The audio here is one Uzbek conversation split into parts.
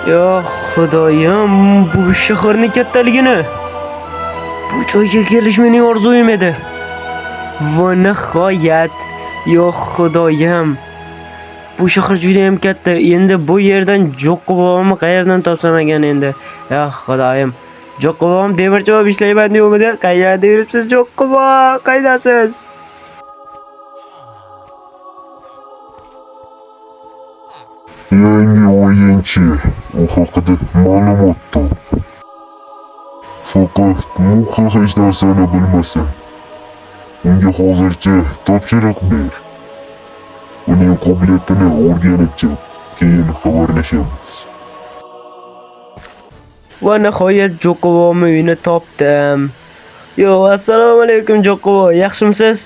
Ya Xudoyim, bu shaharning kattaligini. Bu joyga kelish mening orzuyim edi. Va nihoyat, ya Xudoyim. Bu shahar juda ham katta. Endi bu yerdan Jo'qqibomni qayerdan topsam ekan endi? Ya Xudoyim. Jo'qqibom temirchi bo'lib ishlayman deyapti. Qayerda yuribsiz Jo'qqibo? Qaydasiz? Yangi o'yinchi u haqida ma'lumot top. Faqat Muqa hech narsani bilmasa, unga hozircha topshiriq ber. Uning qobiliyatini o'rganib chiq, keyin xabarlashamiz. Va nihoyat Jo'qqibomni uyini topdim. Yo, assalomu alaykum Jo'qqibo, yaxshimisiz?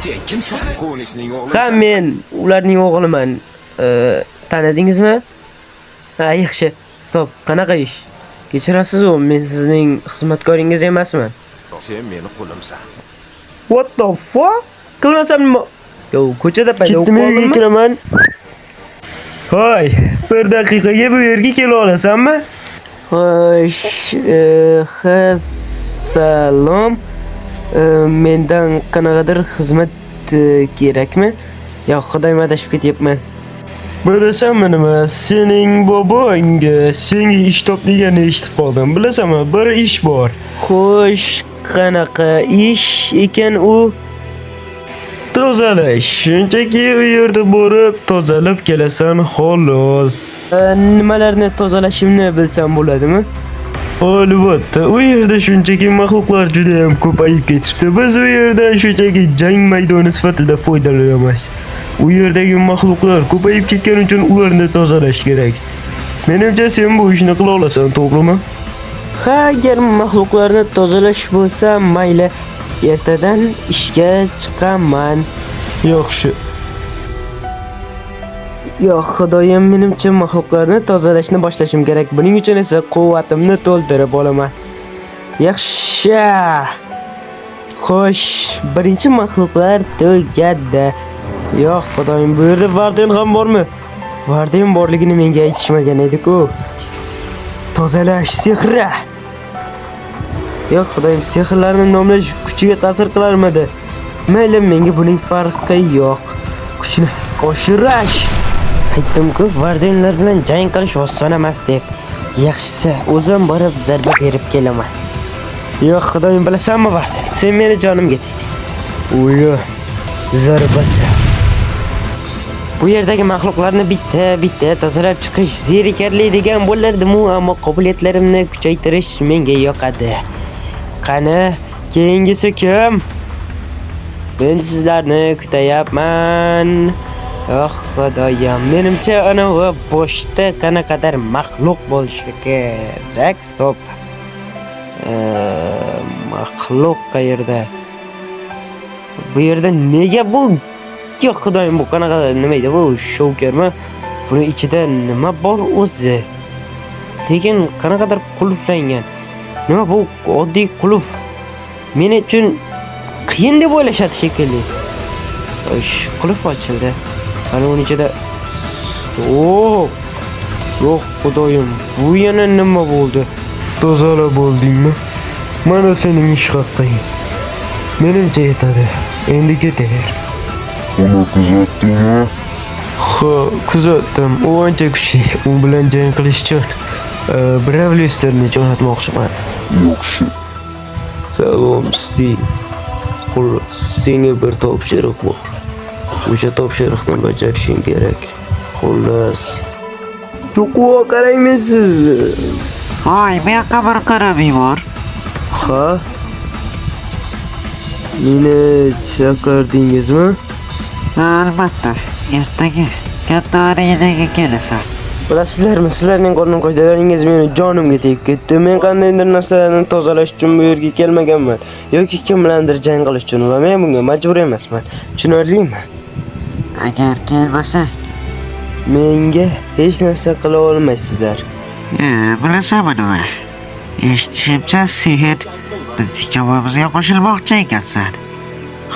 Sen kimsan? Qo'nishning o'g'li. Ha, men ularning o'g'liman. Tanidingizmi? Ha, yaxshi. Stop. Qanaqa ish? Kechirasiz-ku, men sizning xizmatkoringiz emasman. Sen meni qulimsan. What the fuck? Qilmasam nima? Yo, ko'chada paydo qoldimmi? Kiraman. Hoy, bir daqiqaga bu yerga kela olasanmi? Xo'sh, salom. Mendan qanaqadir xizmat kerakmi? Yo, Xudoyim adashib ketyapman. Bilasanmi nima? Sening bobong senga ish top deganini eshitib qoldim. Bilasanmi? Bir ish bor. Xo'sh, qanaqa ish ekan u? Tozalash. Shunchaki u yerda borib tozalab kelasan xolos. Nimalarni tozalashimni bilsam bo'ladimi? Albatta, u yerda shunchaki maxluqlar juda ham ko'payib ketibdi. Biz u yerdan shunchaki jang maydoni sifatida foydalanamiz. U yerdagi maxluqlar ko'payib ketgani uchun ularni tozalash kerak. Menimcha sen bu ishni qila olasan, to'g'rimi? Ha, agar maxluqlarni tozalash bo'lsa, mayli. Ertadan ishga chiqaman. Yaxshi. Yo'q, Xudoyim, menimcha maxluqlarni tozalashni boshlashim kerak. Buning uchun esa quvvatimni to'ldirib olaman. Yaxshi. Xo'sh, birinchi maxluqlar tugadi. Yo'q, Xudoyim, bu yerda Varden ham bormi? Varden borligini menga aytishmagan edi-ku. Tozalash sehri. Yo'q, Xudoyim, sehrlarni nomlash kuchiga ta'sir qilarmidi? Mayli, menga buning farqi yo'q. Kuchni oshirish. Aytdim-ku, Vardenlar bilan jang qilish oson emas deb. Yaxshisi, o'zim borib zarba berib kelaman. Yo'q, Xudoyim, bilasanmi Varden? Sen meni jonimga tegding. O'yo, zarbasi. Bu yerdagi maxluqlarni bitta tozalab chiqish zerikarli degan bo'lardi-mu, ammo qobiliyatlarimni kuchaytirish menga yoqadi. Qani, keyingisi kim? Men sizlarni kutayapman. Oh, Xudoyim, menimcha ana va boshda qanaqadir maxluq bo'lishi kerak. Stop. Maxluq qayerda? Bu yerda nega bu? Yo'q, Xudoyim, bu qanaqa nima edi bu? Shoukermi? Buni ichida nima bor o'zi? Lekin qanaqadir qulflangan. Nima bu? Oddiy qulf. Men uchun qiyin deb o'ylashadi shekilli. Osh, qulf ochildi. Ana uning ichida Yo'q, Xudoyim, bu yana nima bo'ldi? Tozalab bo'ldingmi? Mana sening ish haqqing. Menimcha yetadi. Endi ketaver. Uni kuzatdingmi? Ha, kuzatdim. U ancha kuchli. U bilan jang qilish uchun Bravlisterni jo'natmoqchiman. Yaxshi. Salom, Sting. Senga bir topshiriq bor. O'sha topshiriqni bajarishing kerak. Xullas. Jo'qqibo, qarangmi siz? Hoy, bu yoqqa bir qarab bor. Ha? Meni chaqirdingizmi? Albatta, ertaga katta arenaga kelasan. Bilasizlarmi, sizlarning qonun qoidalaringiz meni jonimga tegib ketdi. Men qandaydir narsalarni tozalash uchun bu yerga kelmaganman yoki kim bilandir jang qilish uchun va men bunga majbur emasman. Tushunarlimi? Agar kelmasak, menga hech narsa qila olmaysizlar. Bilasanmi nima? Eshitishimcha, sen bizning jamoamizga qo'shilmoqchi ekansan.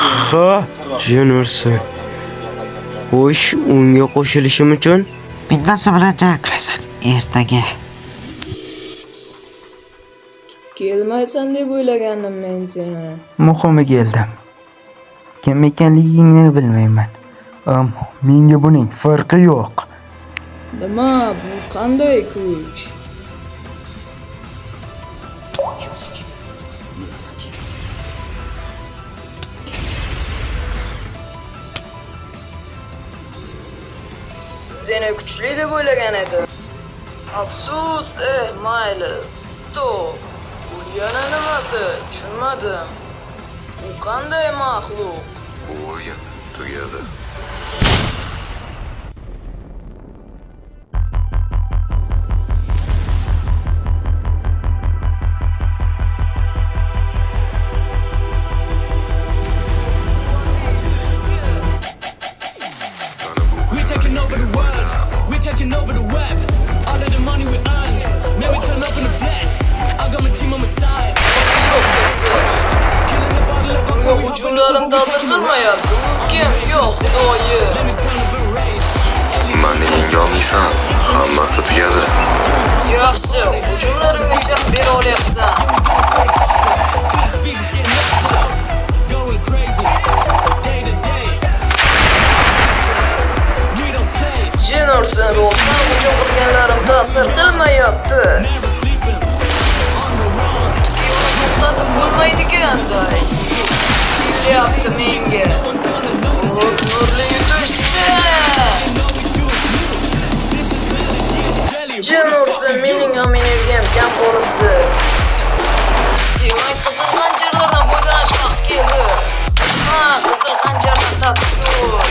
Ha, tushunursan. Xo'sh, unga qo'shilishim uchun bittasi bilan jang qilasan. Ertaga. Kelmaysan deb o'ylagandim men seni. Muhimi keldim. Kim ekanligingni bilmayman. Ammo menga buning farqi yo'q. Nima bu qanday kuch? Seni kuchli deb o'ylagan edim. Afsus, mayli, stop. Bu yana nimasi? Tushunmadim. Bu qanday maxluq? Bu o'yin tugadi. We're taking over the world. We're taking over the web. All of the money we earn. Let me turn up in the flat. I got my team on my side. Killing the bottle of Bunga hujumlarim ta'sir qilmayapti. Kim? Yo'q, Xudoyim. Let me turn up a raid. Mani yenga olmaysan. Hammasi tugadi. Yaxshi, hujumlarimga javob bera olyapsan. Speakers getting knocked out. Going crazy. Day to day. We don't play. Jin ursin, rostdan hujum qilganlarim ta'sir qilmayapti. Never sleeping. On the run. To'xtatib bo'lmaydiganday. Tuyulyapti menga. Hop, nurli yutishchi. Jin ursin, mening ham energiyam kam qolibdi. Demak, qizil xanjarlardan foydalanish vaqti keldi. Ha, qizil xanjardan tatib ko'r.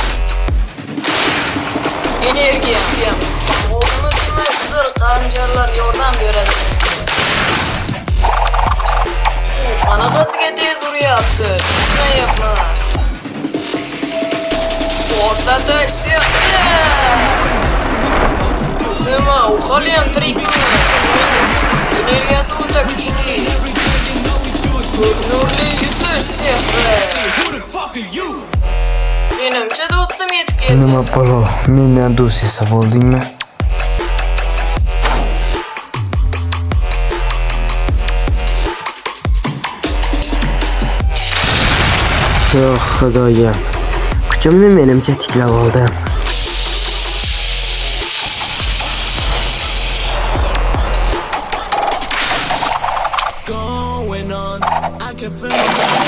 Energiyam kam. Oldimda demak, qizil xanjarlar yordam beradi. Qanaqasiga tez uryapti? Tushunmayapman. Portlatish sehri! Nima, u haliyam tirikmi? Energiyasi o'ta kuchli. Ko'k nurli yutish sehri. Who the fuck are you? Menimcha do'stim yetib keldi. Nima palo? Mendan do'st esa bo'ldingmi? Yo'q, Xudoyim. Kuchimni menimcha tiklab oldim. Going on. I can feel my body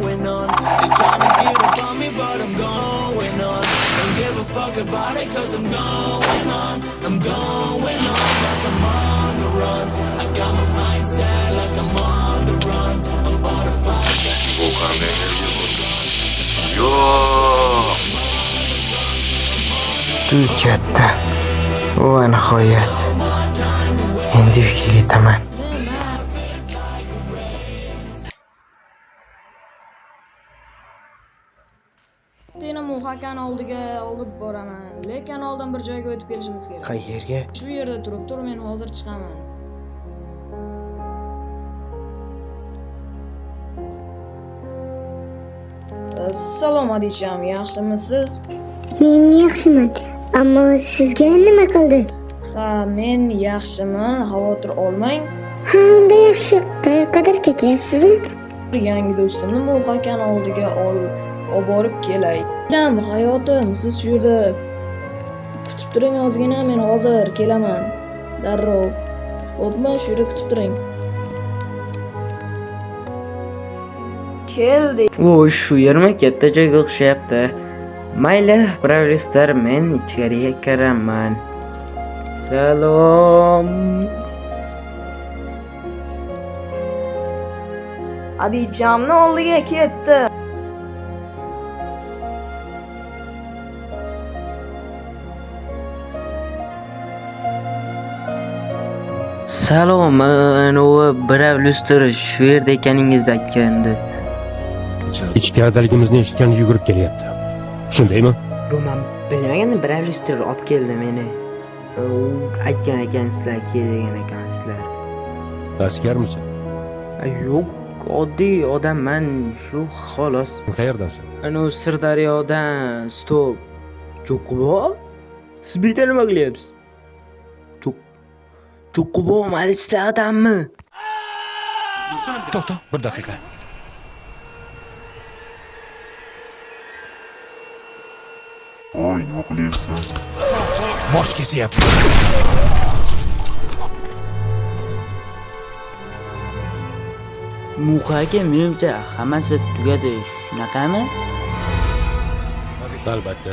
going on. They trying to get up on me, but I'm going on. Don't give a fuck about it, cause I'm going on. I'm going on like I'm on the run. I got my mindset like I'm on the run. I'm about to fight. Bu qanday energiya bo'ldi? Yo'q. Uy katta. Va nihoyat. Endi uyga ketaman. Seni muhakam oldiga olib boraman, lekin oldin bir joyga o'tib kelishimiz kerak. Qayerga? Shu yerda turib tur, men hozir chiqaman. Salom Adisham, yaxshimisiz? Men yaxshiman, ammo sizga nima qildi? Ha, men yaxshiman, xavotir olmang. Ha, unda yaxshi. Qayoqqadir ketyapsizmi? Yangi do'stimni muhakam oldiga olib borib kelay. Jam hayotim, siz shu yerda kutib turing ozgina, men hozir kelaman. Darrov. Xo'pmi, shu yerda kutib turing. Keldik. Voy, shu yermi? Katta joyga o'xshayapti. Mayli, birovlar, men ichkariga kiraman. Salom. Adichamni oldiga ketdi. Salom, u birovlar shu yerda ekaningizda aytgandi. Ichkaridaligimizni eshitgan yugurib kelyapti. Shundaymi? Yo'q, men bilmagandim, birovlar olib keldi meni. U aytgan ekansizlar, kelgan ekansizlar. Askarmisan? Yo'q, oddiy odamman, shu xolos. Qayerdansan? Ana Sirdaryodan. Stop. Cho'qbo? Siz bu yerda nima qilyapsiz? Cho'qqibom alislar odammi? To'xta, bir daqiqa. Voy, nima qilyapsan? Bosh kesyapti. Muqa aka, menimcha hammasi tugadi, shunaqami? Albatta.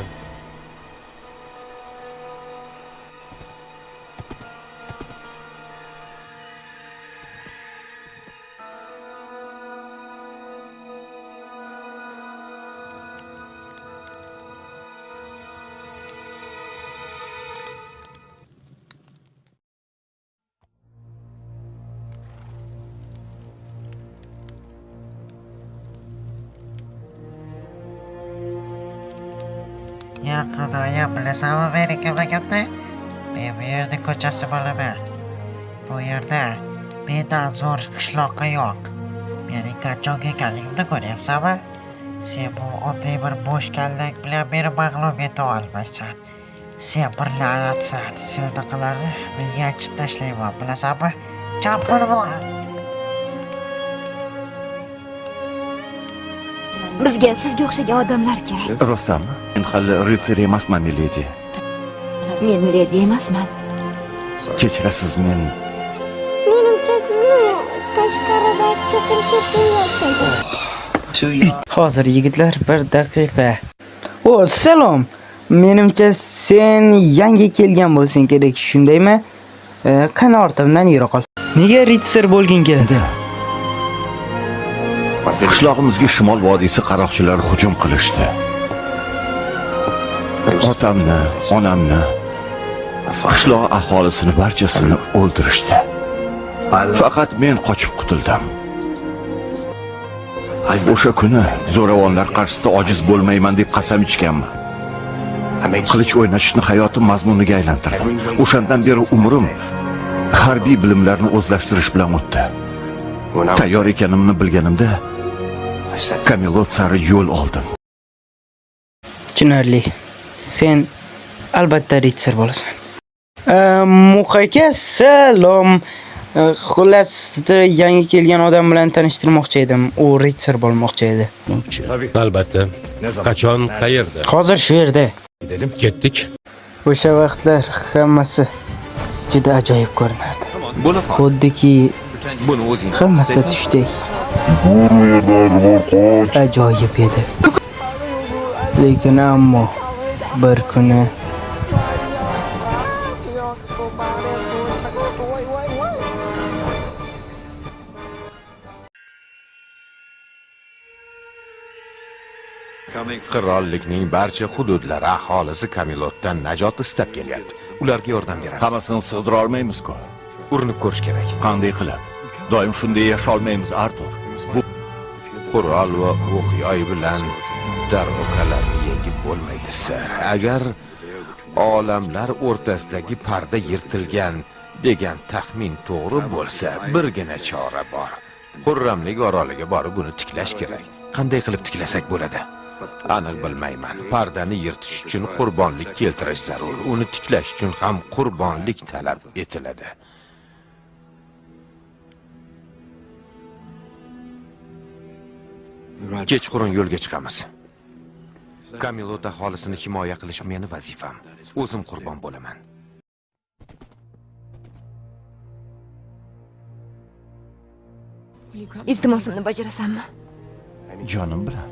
Ya xudoyo, bilasanmi meni kimligimni? Men bu yerda ko'chasi bo'laman. Bu yerda mendan zo'r qishloqqa yo'q. Mening qachon ekanligimni ko'ryapsanmi? Sen bu oddiy bir bo'sh kallang bilan meni mag'lub eta olmaysan. Sen bir la'natsan. Senaqalarni men yechib tashlayman, bilasanmi? Chopqin bilan. Bizga sizga o'xshagan odamlar kerak. Rostdanmi? Men hali ritsar emasman, miledi. Men miledi emasman. Kechirasiz, men Menimcha sizni tashqarida chaqirishib qo'yapti. Hozir yigitlar, bir daqiqa. O, salom. Menimcha sen yangi kelgan bo'lsang kerak, shundaymi? Qani ortimdan yura qol. Nega ritsar bo'lging keladi? qishlog'imizga Shimol vodiysi qaroqchilari hujum qilishdi. Otamni, onamni, qishloq aholisini barchasini o'ldirishdi. Faqat men qochib qutuldim. O'sha kuni zo'ravonlar qarshisida ojiz bo'lmayman deb qasam ichganman. Qilich o'ynashni hayotim mazmuniga aylantirdim. O'shandan beri umrim harbiy bilimlarni o'zlashtirish bilan o'tdi. Tayyor ekanimni bilganimda Kamilot sari yo'l oldim. Tushunarli. Sen albatta ritsar bo'lasan. Muqaka, salom. Xullas, sizni yangi kelgan odam bilan tanishtirmoqchi edim. U ritsar bo'lmoqchi edi. Albatta. Qachon, qayerda? Hozir shu yerda. Ketdik. O'sha vaqtlar hammasi juda ajoyib ko'rinardi. Xuddiki hammasi tushdek. Ajoyib edi. Lekin ammo bir kuni Qirollikning barcha hududlari aholisi Kamilotdan najot istab kelyapti. Ularga yordam beramiz. Hammasini sig'dira olmaymiz-ku. Urinib ko'rish kerak. Qanday qilib? Doim shunday yasha olmaymiz, Artur. Bu qurol va o'q-yoy bilan darvoqalarni yengib bo'lmaydi. Agar olamlar o'rtasidagi parda yirtilgan degan taxmin to'g'ri bo'lsa, birgina chora bor. Xurramlik oroliga borib uni tiklash kerak. Qanday qilib tiklasak bo'ladi? Aniq bilmayman. Pardani yirtish uchun qurbonlik keltirish zarur. Uni tiklash uchun ham qurbonlik talab etiladi. Kechqurun yo'lga chiqamiz. Kamilot aholisini himoya qilish meni vazifam. O'zim qurbon bo'laman. Iltimosimni bajarasanmi? Jonim bilan.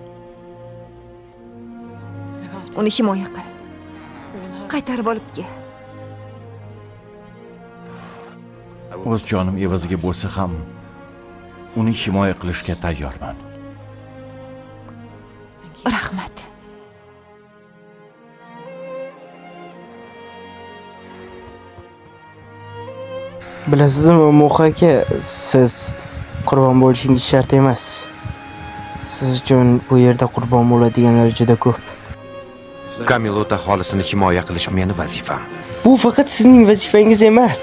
Uni himoya qil. Qaytarib olib kel. O'z jonim evaziga bo'lsa ham uni himoya qilishga tayyorman. Rahmat. bilasizmi, Muqaka, siz qurbon bo'lishingiz shart emas. Siz uchun bu yerda qurbon bo'ladiganlar juda ko'p. Kamilot aholisini himoya qilish meni vazifam. Bu faqat sizning vazifangiz emas.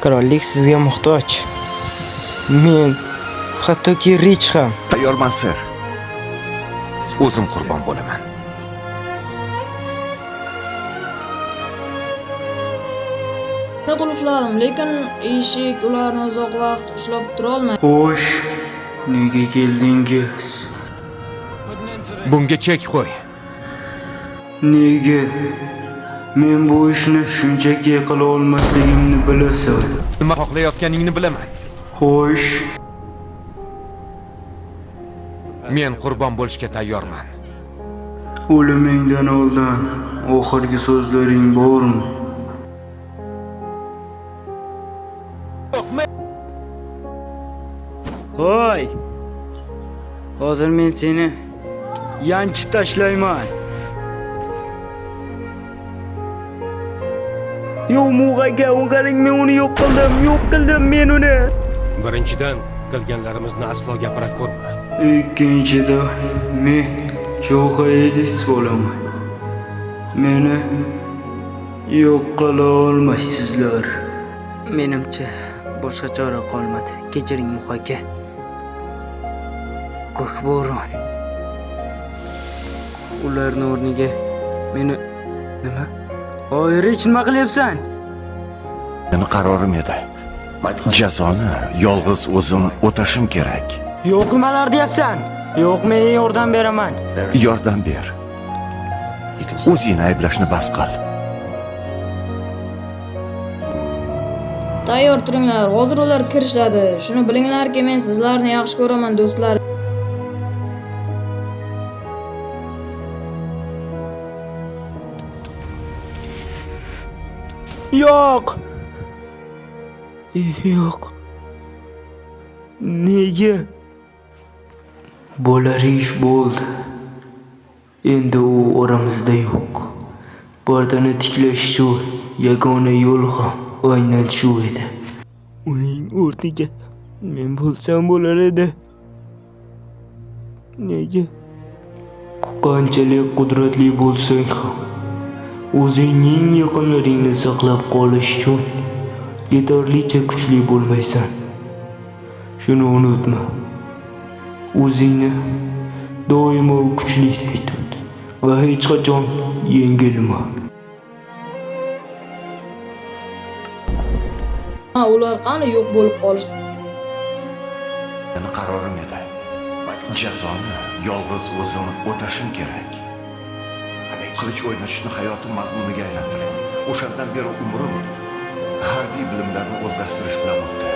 Qirollik sizga muhtoj. Men, hattoki Rich ham. Tayyorman, sir. O'zim qurbon bo'laman. qulfladim, lekin eshik ularni uzoq vaqt ushlab tura olmadi. Xo'sh, nega keldingiz? Bunga chek qo'y. Nega? Men bu ishni shunchaki qila olmasligimni bilasan. Nima xohlayotganingni bilaman. Xo'sh, Men qurbon bo'lishga tayyorman. o'limingdan oldin oxirgi so'zlaring bormi? Hoy! Hozir men seni yanchib tashlayman. Yo'q, Mug'aga, qarang, men uni yo'q qildim men uni. Birinchidan qilganlarimizni aslo gapira ko'rma. Ikkinchidan, men Jo'xayedit bo'laman. Meni yo'q qila olmaysizlar. Menimcha boshqa chora qolmadi. Kechiring, Muhaka. Ko'k bo'ron. Ularning o'rniga meni nima? Oyri nima qilyapsan? Meni qarorim edi. Jazoni yolg'iz o'zim o'tashim kerak. Yo'q, nimalar deyapsan? Yo'q, men yordam beraman. Yordam ber. O'zingni ayblashni bas qil. Tayyor turinglar, hozir ular kirishadi. Shuni bilinglarki, men sizlarni yaxshi ko'raman, do'stlar. Yo'q. Yo'q. Nega? Bo'lar ish bo'ldi. Endi u oramizda yo'q. Pardani tiklash uchun yagona yo'l ham aynan shu edi. Uning o'rniga men bo'lsam bo'lar edi. Nega? Qanchalik qudratli bo'lsang ham o'zingning yaqinlaringni saqlab qolish uchun yetarlicha kuchli bo'lmaysan. Shuni unutma. O'zingni doimo kuchli tut va hech qachon yengilma. Ular qani yo'q bo'lib qolish. Meni qarorim edi. Jazoni yolg'iz o'zim o'tashim kerak. Qilich o'ynashni hayotim mazmuniga aylantirdim. O'shandan beri umrim harbiy bilimlarni o'zlashtirish bilan o'tdi.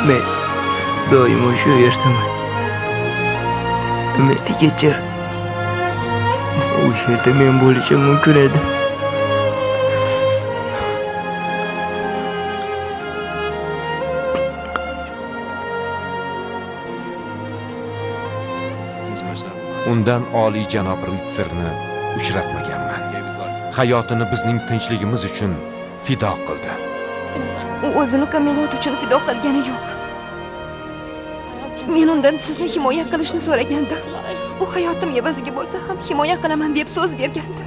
Men doimo shu yerdaman. Meni kechir. U yerda men bo'lishim mumkin edi. Undan oliy janob ritsarni uchratmaganman. Hayotini bizning tinchligimiz uchun fido qildi. U o'zini Kamilot uchun fido qilgani yo'q. Men undan sizni himoya qilishni so'ragandim. U hayotim evaziga bo'lsa ham himoya qilaman deb so'z bergandi.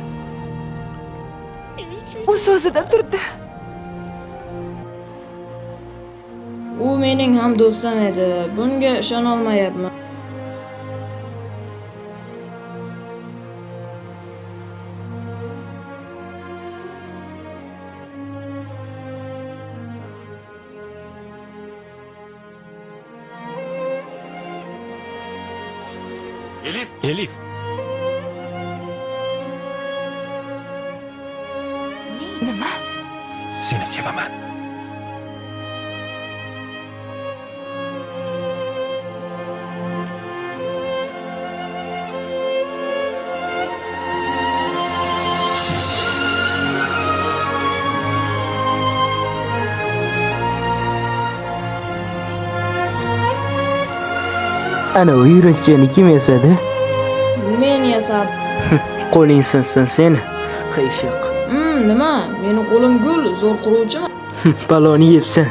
U so'zida turdi. U mening ham do'stim edi. Bunga ishona olmayapman. Elif. Nima? Seni sevaman. Ana u yurakchani kim yasadi? Men yasadim. Qo'ling sinsin seni. Qiyshiq. Nima? Meni qo'lim gul, zo'r quruvchiman. Baloni yebsan.